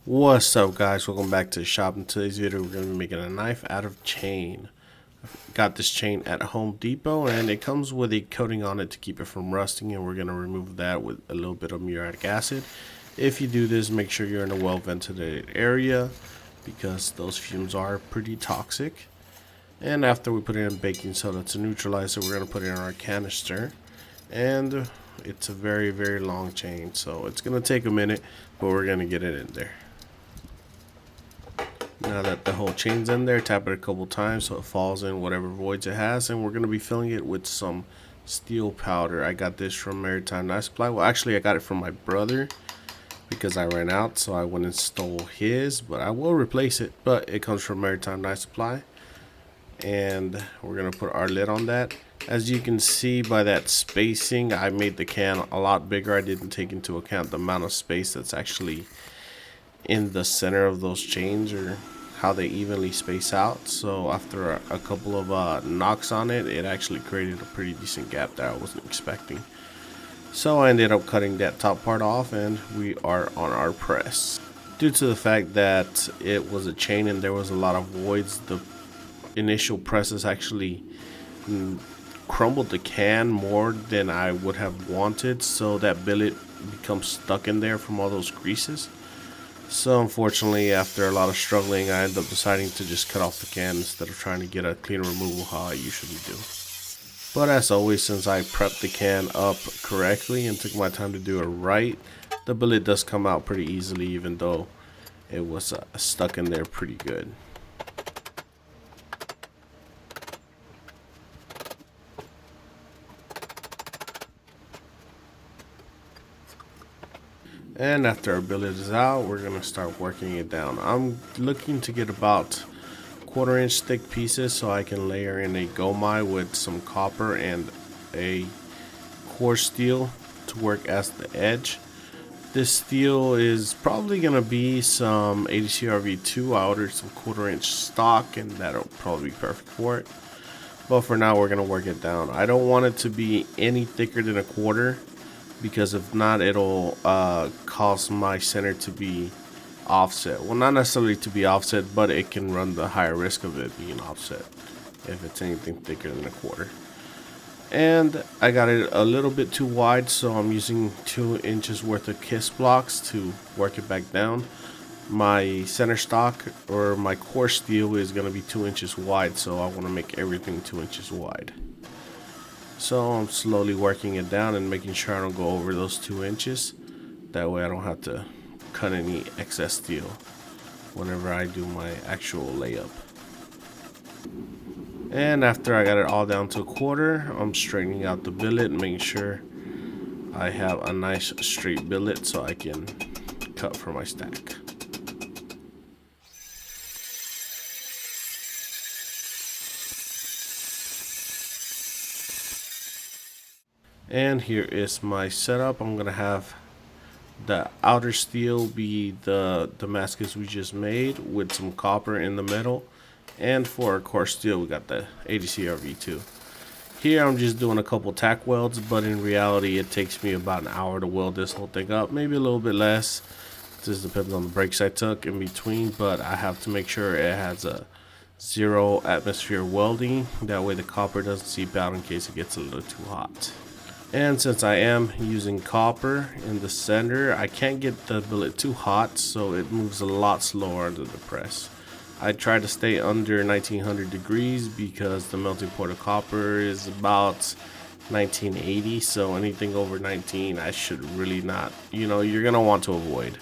What's up, guys? Welcome back to the shop. In today's video we're going to be making a knife out of chain. Got this chain at Home Depot and it comes with a coating on it to keep it from rusting, and we're going to remove that with a little bit of muriatic acid. If you do this, make sure you're in a well ventilated area because those fumes are pretty toxic. And after we put it in baking soda to neutralize it, we're going to put it in our canister, and it's a very long chain, so it's going to take a minute, but we're going to get it in there. Now that the whole chain's in there, tap it a couple times so it falls in whatever voids it has, and we're going to be filling it with some steel powder. I got this from Maritime Knife Supply. Well, actually I got it from my brother because I ran out, so I went and stole his, but I will replace it. But it comes from Maritime Knife Supply, and we're going to put our lid on that. As you can see by that spacing, I made the can a lot bigger. I didn't take into account the amount of space that's actually in the center of those chains, or how they evenly space out. So after a couple of knocks on it, it actually created a pretty decent gap that I wasn't expecting. So I ended up cutting that top part off, and we are on our press. Due to the fact that it was a chain and there was a lot of voids, the initial presses actually crumbled the can more than I would have wanted, so that billet becomes stuck in there from all those greases. So unfortunately, after a lot of struggling, I ended up deciding to just cut off the can instead of trying to get a clean removal how I usually do. But as always, since I prepped the can up correctly and took my time to do it right, the billet does come out pretty easily, even though it was stuck in there pretty good. And after our billet is out, we're going to start working it down. I'm looking to get about 1/4 inch thick pieces so I can layer in a gomai with some copper and a coarse steel to work as the edge. This steel is probably going to be some ADCRV2. I ordered some 1/4 inch stock, and that'll probably be perfect for it. But for now, we're going to work it down. I don't want it to be any thicker than 1/4, because if not, it'll cause my center to be offset. Well, not necessarily to be offset, but it can run the higher risk of it being offset if it's anything thicker than 1/4. And I got it a little bit too wide, so I'm using 2 inches worth of kiss blocks to work it back down. My center stock, or my core steel, is going to be 2 inches wide, so I want to make everything 2 inches wide. So I'm slowly working it down and making sure I don't go over those 2 inches. That way I don't have to cut any excess steel whenever I do my actual layup. And after I got it all down to 1/4, I'm straightening out the billet and making sure I have a nice straight billet so I can cut for my stack. And here is my setup. I'm gonna have the outer steel be the Damascus we just made with some copper in the middle, and for our core steel we got the ADCRV2. Here I'm just doing a couple tack welds, but in reality it takes me about an hour to weld this whole thing up, maybe a little bit less. This depends on the breaks I took in between, but I have to make sure it has a 0 atmosphere welding. That way the copper doesn't seep out in case it gets a little too hot. And since I am using copper in the center, I can't get the billet too hot, so it moves a lot slower under the press. I try to stay under 1900 degrees because the melting point of copper is about 1980, so anything over 19 I should really not, you're going to want to avoid.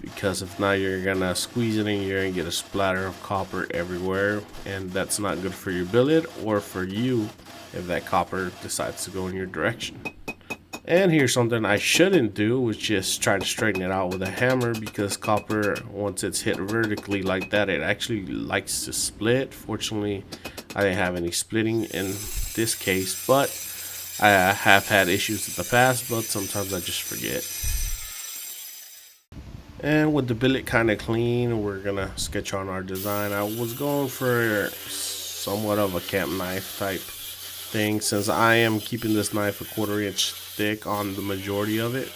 Because if not, you're going to squeeze it in here and get a splatter of copper everywhere, and that's not good for your billet or for you if that copper decides to go in your direction. And here's something I shouldn't do, which is try to straighten it out with a hammer, because copper, once it's hit vertically like that, it actually likes to split. Fortunately, I didn't have any splitting in this case, but I have had issues in the past, but sometimes I just forget. And with the billet kind of clean, we're gonna sketch on our design. I was going for somewhat of a camp knife type thing. Since I am keeping this knife a 1/4 inch thick on the majority of it,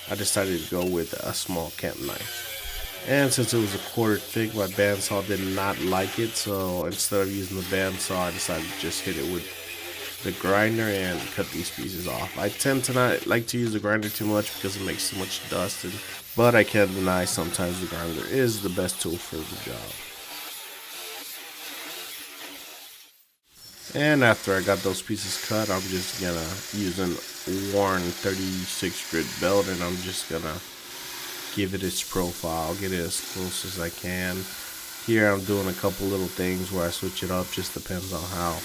I decided to go with a small camp knife. And since it was a quarter thick, my bandsaw did not like it, so instead of using the bandsaw, I decided to just hit it with the grinder and cut these pieces off. I tend to not like to use the grinder too much because it makes too much dust, but I can't deny sometimes the grinder is the best tool for the job. And after I got those pieces cut, I'm just gonna use an worn 36 grit belt, and I'm just gonna give it its profile, get it as close as I can. Here I'm doing a couple little things where I switch it up, just depends on how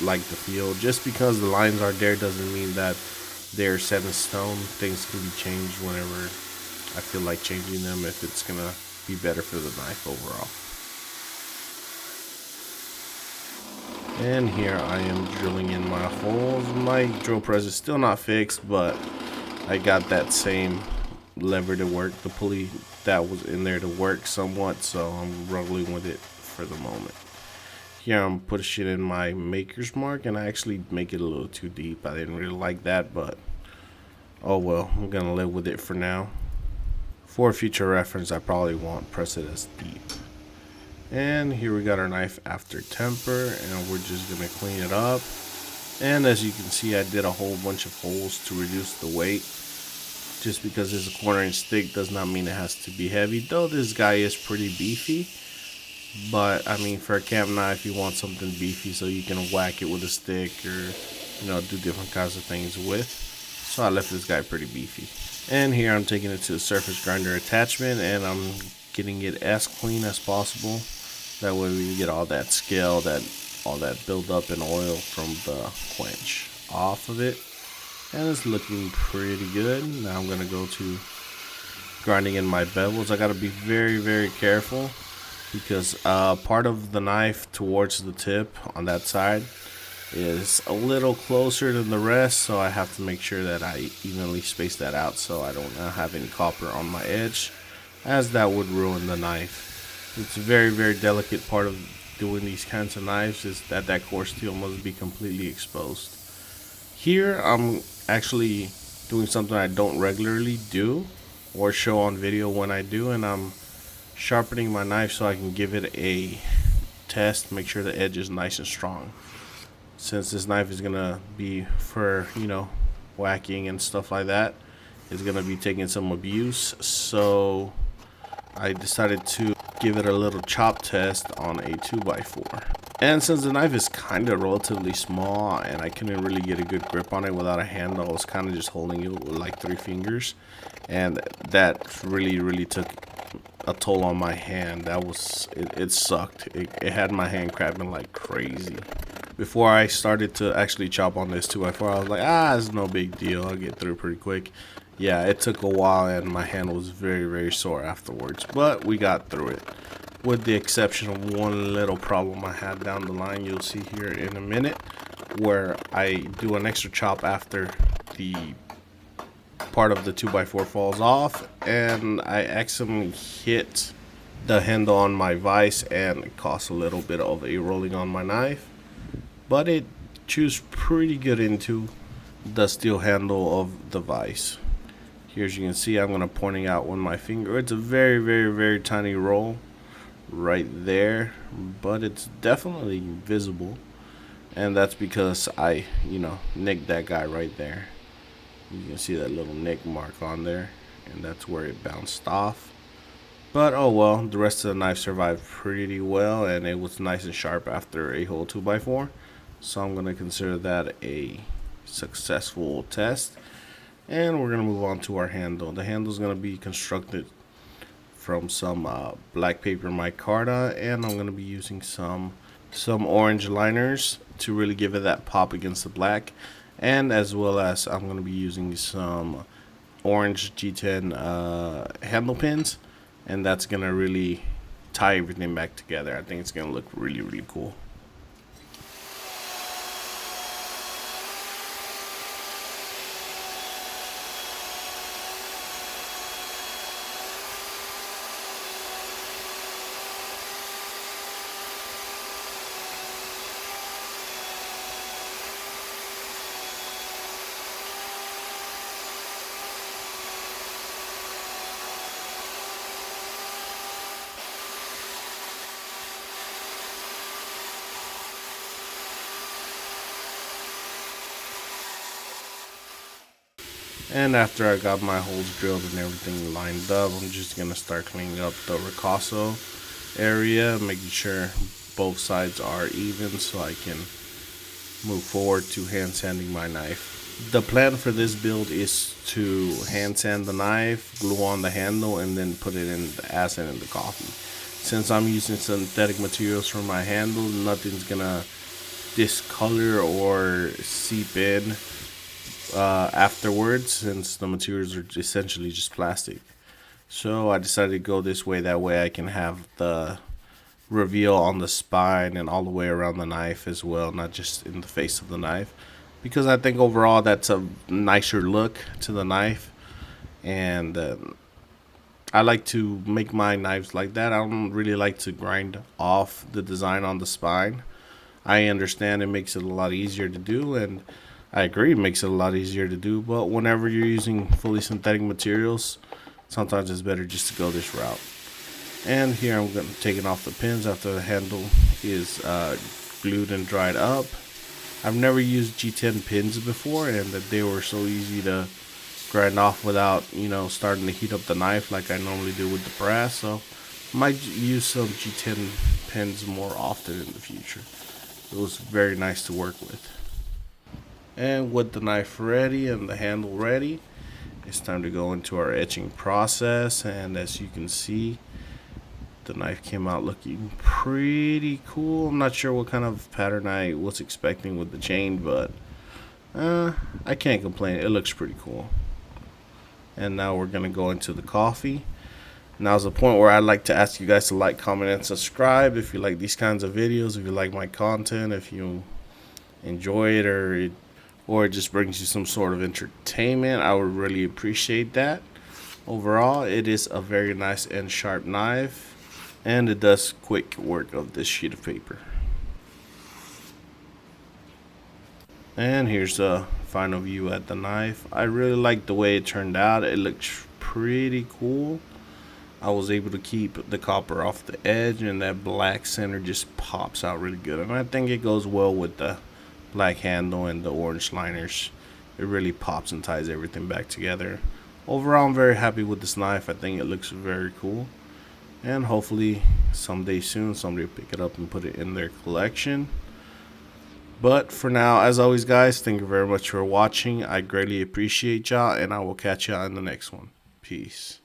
like the feel. Just because the lines are there doesn't mean that they're set in stone. Things can be changed whenever I feel like changing them, if it's gonna be better for the knife overall. And here I am drilling in my holes. My drill press is still not fixed, but I got that same lever to work, the pulley that was in there to work somewhat, so I'm rolling with it for the moment. Here I'm pushing in my maker's mark, and I actually make it a little too deep. I didn't really like that, but oh well, I'm gonna live with it for now. For future reference, I probably won't press it as deep. And here we got our knife after temper, and we're just gonna clean it up. And as you can see, I did a whole bunch of holes to reduce the weight. Just because it's a 1/4 inch thick does not mean it has to be heavy, though this guy is pretty beefy. But I mean, for a camp knife, you want something beefy so you can whack it with a stick, or do different kinds of things with. So I left this guy pretty beefy. And here I'm taking it to the surface grinder attachment, and I'm getting it as clean as possible. That way we can get all that scale, all that buildup in oil from the quench off of it. And it's looking pretty good. Now I'm gonna go to grinding in my bevels. I gotta be very, very careful because part of the knife towards the tip on that side is a little closer than the rest, so I have to make sure that I evenly space that out so I don't have any copper on my edge, as that would ruin the knife. It's a very, very delicate part of doing these kinds of knives, is that core steel must be completely exposed. Here I'm actually doing something I don't regularly do or show on video when I do, and I'm sharpening my knife so I can give it a test, make sure the edge is nice and strong. Since this knife is gonna be for whacking and stuff like that, it's gonna be taking some abuse, so I decided to give it a little chop test on a 2x4. And since the knife is kind of relatively small and I couldn't really get a good grip on it without a handle, I was kind of just holding it with like 3 fingers, and that really took a toll on my hand. It sucked. It had my hand cramping like crazy. Before I started to actually chop on this 2x4, I was like, it's no big deal, I'll get through pretty quick. Yeah, it took a while and my hand was very sore afterwards, but we got through it. With the exception of one little problem I had down the line, you'll see here in a minute, where I do an extra chop after the part of the 2x4 falls off, and I accidentally hit the handle on my vise, and it caused a little bit of a rolling on my knife, but it chews pretty good into the steel handle of the vise. Here, as you can see, I'm going to pointing out with my finger. It's a very tiny roll right there, but it's definitely visible, and that's because I nicked that guy right there. You can see that little nick mark on there, and that's where it bounced off. But oh well, the rest of the knife survived pretty well, and it was nice and sharp after a whole 2x4, so I'm going to consider that a successful test. And we're going to move on to our handle. The handle is going to be constructed from some black paper micarta, and I'm going to be using some orange liners to really give it that pop against the black, and as well as I'm going to be using some orange G10 handle pins, and that's going to really tie everything back together. I think it's going to look really cool. And after I got my holes drilled and everything lined up, I'm just gonna start cleaning up the ricasso area, making sure both sides are even so I can move forward to hand sanding my knife. The plan for this build is to hand sand the knife, glue on the handle, and then put it in the acid in the coffee. Since I'm using synthetic materials for my handle, nothing's gonna discolor or seep in afterwards, since the materials are essentially just plastic. So I decided to go this way, that way I can have the reveal on the spine and all the way around the knife as well, not just in the face of the knife, because I think overall that's a nicer look to the knife. And I like to make my knives like that. I don't really like to grind off the design on the spine. I understand it makes it a lot easier to do, and I agree it makes it a lot easier to do, but whenever you're using fully synthetic materials, sometimes it's better just to go this route. And here I'm going to taking off the pins after the handle is glued and dried up. I've never used G10 pins before, and that they were so easy to grind off without, starting to heat up the knife like I normally do with the brass. So I might use some G10 pins more often in the future. It was very nice to work with. And with the knife ready and the handle ready, it's time to go into our etching process. And as you can see, the knife came out looking pretty cool. I'm not sure what kind of pattern I was expecting with the chain, but I can't complain. It looks pretty cool. And now we're going to go into the coffee. Now's the point where I'd like to ask you guys to like, comment, and subscribe if you like these kinds of videos, if you like my content, if you enjoy it, or it just brings you some sort of entertainment. I would really appreciate that. Overall, it is a very nice and sharp knife, and it does quick work of this sheet of paper. And here's the final view at the knife. I really like the way it turned out. It looks pretty cool. I was able to keep the copper off the edge, and that black center just pops out really good. And I think it goes well with the black handle and the orange liners. It really pops and ties everything back together. Overall, I'm very happy with this knife. I think it looks very cool. And hopefully someday soon somebody will pick it up and put it in their collection. But for now, as always guys, thank you very much for watching. I greatly appreciate y'all, and I will catch y'all in the next one. Peace.